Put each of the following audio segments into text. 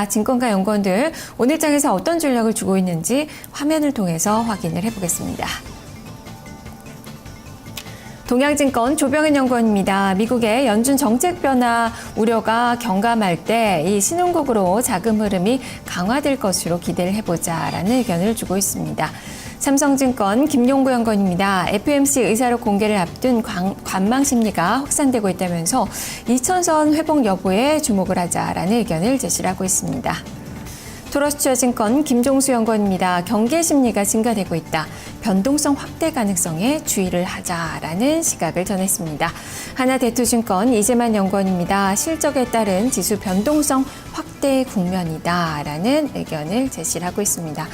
증권가 연구원들 오늘 장에서 어떤 전략을 주고 있는지 화면을 통해서 확인을 해보겠습니다. 동양증권 조병현 연구원입니다. 미국의 연준 정책 변화 우려가 경감할 때 이 신흥국으로 자금 흐름이 강화될 것으로 기대를 해보자라는 의견을 주고 있습니다. 삼성증권 김용구 연구원입니다. FOMC 의사록 공개를 앞둔 관망 심리가 확산되고 있다면서 2000선 회복 여부에 주목을 하자라는 의견을 제시를 하고 있습니다. 토러스투자증권 김종수 연구원입니다. 경계 심리가 증가되고 있다. 변동성 확대 가능성에 주의를 하자라는 시각을 전했습니다. 하나대투증권 이재만 연구원입니다. 실적에 따른 지수 변동성 확대 국면이다라는 의견을 제시를 하고 있습니다.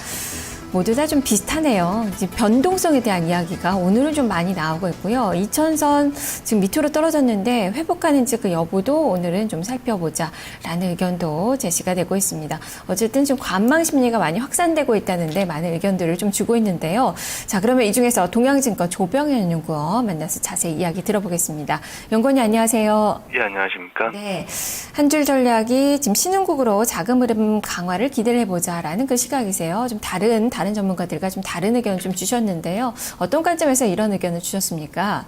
모두 다 좀 비슷하네요. 변동성에 대한 이야기가 오늘은 좀 많이 나오고 있고요. 2000선 지금 밑으로 떨어졌는데 회복하는지 그 여부도 오늘은 좀 살펴보자라는 의견도 제시가 되고 있습니다. 어쨌든 좀 관망 심리가 많이 확산되고 있다는데 많은 의견들을 좀 주고 있는데요. 자, 그러면 이 중에서 동양증권 조병현 연구원 만나서 자세히 이야기 들어보겠습니다. 연구원님 안녕하세요. 예, 안녕하십니까? 네, 한 줄 전략이 지금 신흥국으로 자금 흐름 강화를 기대를 해보자라는 그 시각이세요. 좀 다른 전문가들과 좀 다른 의견을 좀 주셨는데요. 어떤 관점에서 이런 의견을 주셨습니까?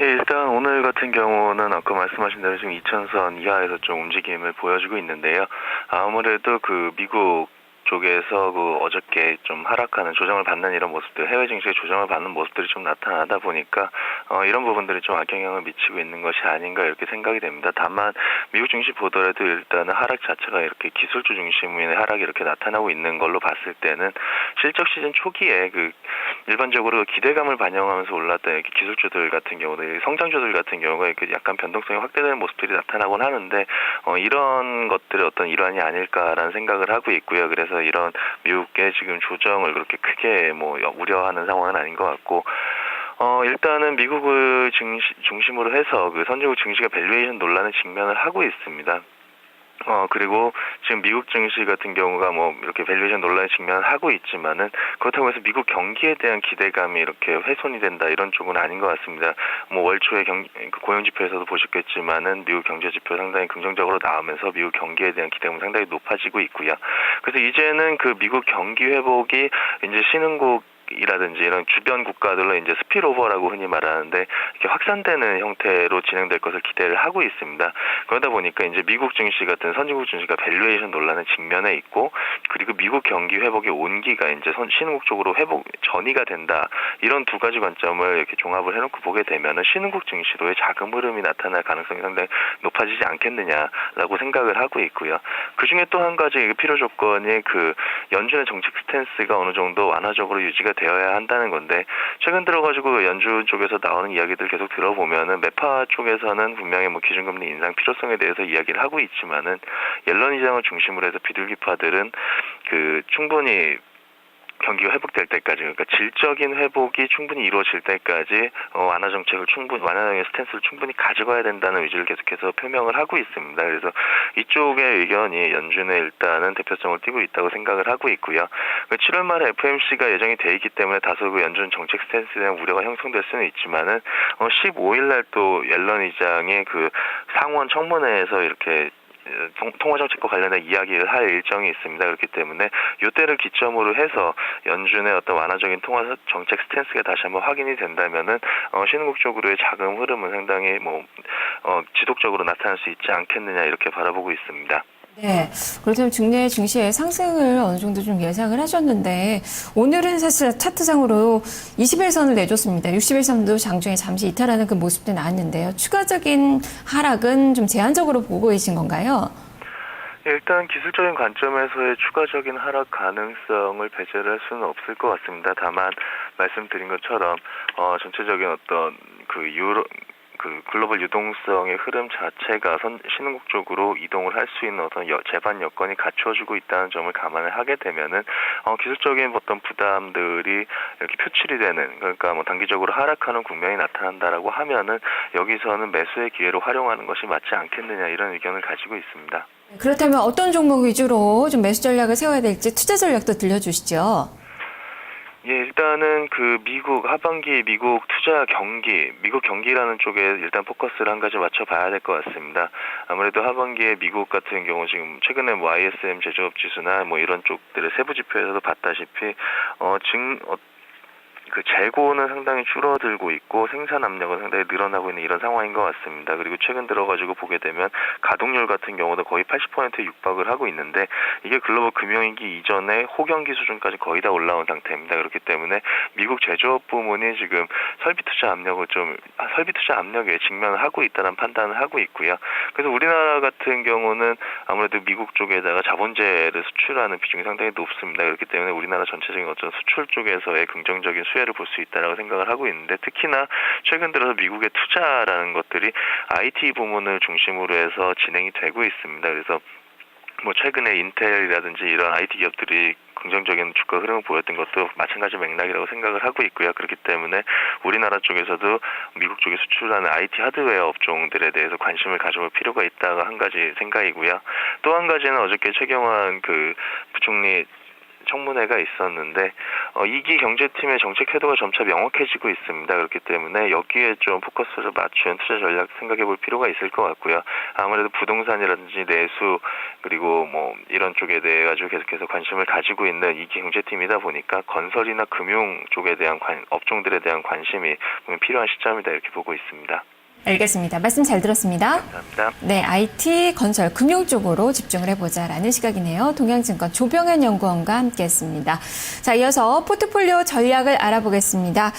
예, 일단 오늘 같은 경우는 아까 말씀하신 대로 지금 2000선 이하에서 좀 움직임을 보여주고 있는데요. 아무래도 그 미국 쪽에서 그 어저께 좀 하락하는 조정을 받는 이런 모습들, 해외 증시의 조정을 받는 모습들이 좀 나타나다 보니까 이런 부분들이 좀 악영향을 미치고 있는 것이 아닌가 이렇게 생각이 됩니다. 다만 미국 증시 보더라도 일단은 하락 자체가 이렇게 기술주 중심의 하락이 이렇게 나타나고 있는 걸로 봤을 때는 실적 시즌 초기에 그 일반적으로 기대감을 반영하면서 올랐던 이렇게 기술주들 같은 경우는 성장주들 같은 경우가 이렇게 약간 변동성이 확대되는 모습들이 나타나곤 하는데 이런 것들의 어떤 일환이 아닐까라는 생각을 하고 있고요. 그래서 이런 미국의 지금 조정을 그렇게 크게 우려하는 상황은 아닌 것 같고 일단은 미국을 중심으로 해서 그 선진국 증시가 밸류에이션 논란에 직면을 하고 있습니다. 그리고 지금 미국 증시 같은 경우가 이렇게 밸류에이션 논란에 직면을 하고 있지만은 그렇다고 해서 미국 경기에 대한 기대감이 이렇게 훼손이 된다 이런 쪽은 아닌 것 같습니다. 월 초에 고용 지표에서도 보셨겠지만은 미국 경제 지표 상당히 긍정적으로 나오면서 미국 경기에 대한 기대감은 상당히 높아지고 있고요. 그래서 이제는 그 미국 경기 회복이 이제 신흥국 이라든지 이런 주변 국가들로 이제 스필오버라고 흔히 말하는데 이렇게 확산되는 형태로 진행될 것을 기대를 하고 있습니다. 그러다 보니까 이제 미국 증시 같은 선진국 증시가 밸류에이션 논란에 직면해 있고 그리고 미국 경기 회복의 온기가 이제 신흥국 쪽으로 회복 전이가 된다. 이런 두 가지 관점을 이렇게 종합을 해놓고 보게 되면은 신흥국 증시로의 자금 흐름이 나타날 가능성이 상당히 높아지지 않겠느냐라고 생각을 하고 있고요. 그 중에 또 한 가지 필요 조건이 그 연준의 정책 스탠스가 어느 정도 완화적으로 유지가 되어야 한다는 건데 최근 들어가지고 연준 쪽에서 나오는 이야기들 계속 들어보면은 매파 쪽에서는 분명히 기준금리 인상 필요성에 대해서 이야기를 하고 있지만은 옐런 의장을 중심으로 해서 비둘기파들은 그 충분히 경기가 회복될 때까지, 그러니까 질적인 회복이 충분히 이루어질 때까지 완화 완화적인 스탠스를 충분히 가져가야 된다는 의지를 계속해서 표명을 하고 있습니다. 그래서 이쪽의 의견이 연준에 일단은 대표성을 띠고 있다고 생각을 하고 있고요. 7월 말에 FOMC가 예정이 돼 있기 때문에 다소 그 연준 정책 스탠스에 대한 우려가 형성될 수는 있지만은 15일 날 또 옐런 의장의 그 상원 청문회에서 이렇게 통화정책과 관련된 이야기를 할 일정이 있습니다. 그렇기 때문에 이때를 기점으로 해서 연준의 어떤 완화적인 통화정책 스탠스가 다시 한번 확인이 된다면은 신흥국 쪽으로의 자금 흐름은 상당히 지속적으로 나타날 수 있지 않겠느냐 이렇게 바라보고 있습니다. 네, 그렇다면 국내 증시의 상승을 어느 정도 좀 예상을 하셨는데 오늘은 사실 차트상으로 21선을 내줬습니다. 61선도 장중에 잠시 이탈하는 그 모습도 나왔는데요. 추가적인 하락은 좀 제한적으로 보고 계신 건가요? 일단 기술적인 관점에서의 추가적인 하락 가능성을 배제를 할 수는 없을 것 같습니다. 다만 말씀드린 것처럼 전체적인 어떤 그 글로벌 유동성의 흐름 자체가 신흥국 쪽으로 이동을 할 수 있는 어떤 제반 여건이 갖춰지고 있다는 점을 감안을 하게 되면은 기술적인 어떤 부담들이 이렇게 표출이 되는, 그러니까 단기적으로 하락하는 국면이 나타난다라고 하면은 여기서는 매수의 기회로 활용하는 것이 맞지 않겠느냐 이런 의견을 가지고 있습니다. 그렇다면 어떤 종목 위주로 좀 매수 전략을 세워야 될지 투자 전략도 들려주시죠. 예, 일단은 그 미국 하반기 미국 투자 경기, 미국 경기라는 쪽에 일단 포커스를 한 가지 맞춰봐야 될 것 같습니다. 아무래도 하반기에 미국 같은 경우 지금 최근에 뭐 ISM 제조업 지수나 뭐 이런 쪽들의 세부 지표에서도 봤다시피 그 재고는 상당히 줄어들고 있고 생산 압력은 상당히 늘어나고 있는 이런 상황인 것 같습니다. 그리고 최근 들어가지고 보게 되면 가동률 같은 경우도 거의 80%에 육박을 하고 있는데 이게 글로벌 금융위기 이전에 호경기 수준까지 거의 다 올라온 상태입니다. 그렇기 때문에 미국 제조업 부문이 지금 설비 투자 압력에 직면을 하고 있다는 판단을 하고 있고요. 그래서 우리나라 같은 경우는 아무래도 미국 쪽에다가 자본재를 수출하는 비중이 상당히 높습니다. 그렇기 때문에 우리나라 전체적인 어떤 수출 쪽에서의 긍정적인 수혜를 볼 수 있다라고 생각을 하고 있는데 특히나 최근 들어서 미국의 투자라는 것들이 IT 부문을 중심으로 해서 진행이 되고 있습니다. 그래서 뭐 최근에 인텔이라든지 이런 IT 기업들이 긍정적인 주가 흐름을 보였던 것도 마찬가지 맥락이라고 생각을 하고 있고요. 그렇기 때문에 우리나라 쪽에서도 미국 쪽에 수출하는 IT 하드웨어 업종들에 대해서 관심을 가져볼 필요가 있다가 한 가지 생각이고요. 또 한 가지는 어저께 최경환 그 부총리 청문회가 있었는데 2기 경제팀의 정책 태도가 점차 명확해지고 있습니다. 그렇기 때문에 여기에 좀 포커스를 맞춘 투자 전략 생각해 볼 필요가 있을 것 같고요. 아무래도 부동산이라든지 내수 그리고 뭐 이런 쪽에 대해 가지고 계속해서 관심을 가지고 있는 2기 경제팀이다 보니까 건설이나 금융 쪽에 대한 업종들에 대한 관심이 필요한 시점이다 이렇게 보고 있습니다. 알겠습니다. 말씀 잘 들었습니다. 감사합니다. 네, IT, 건설, 금융 쪽으로 집중을 해보자라는 시각이네요. 동양증권 조병현 연구원과 함께했습니다. 자, 이어서 포트폴리오 전략을 알아보겠습니다.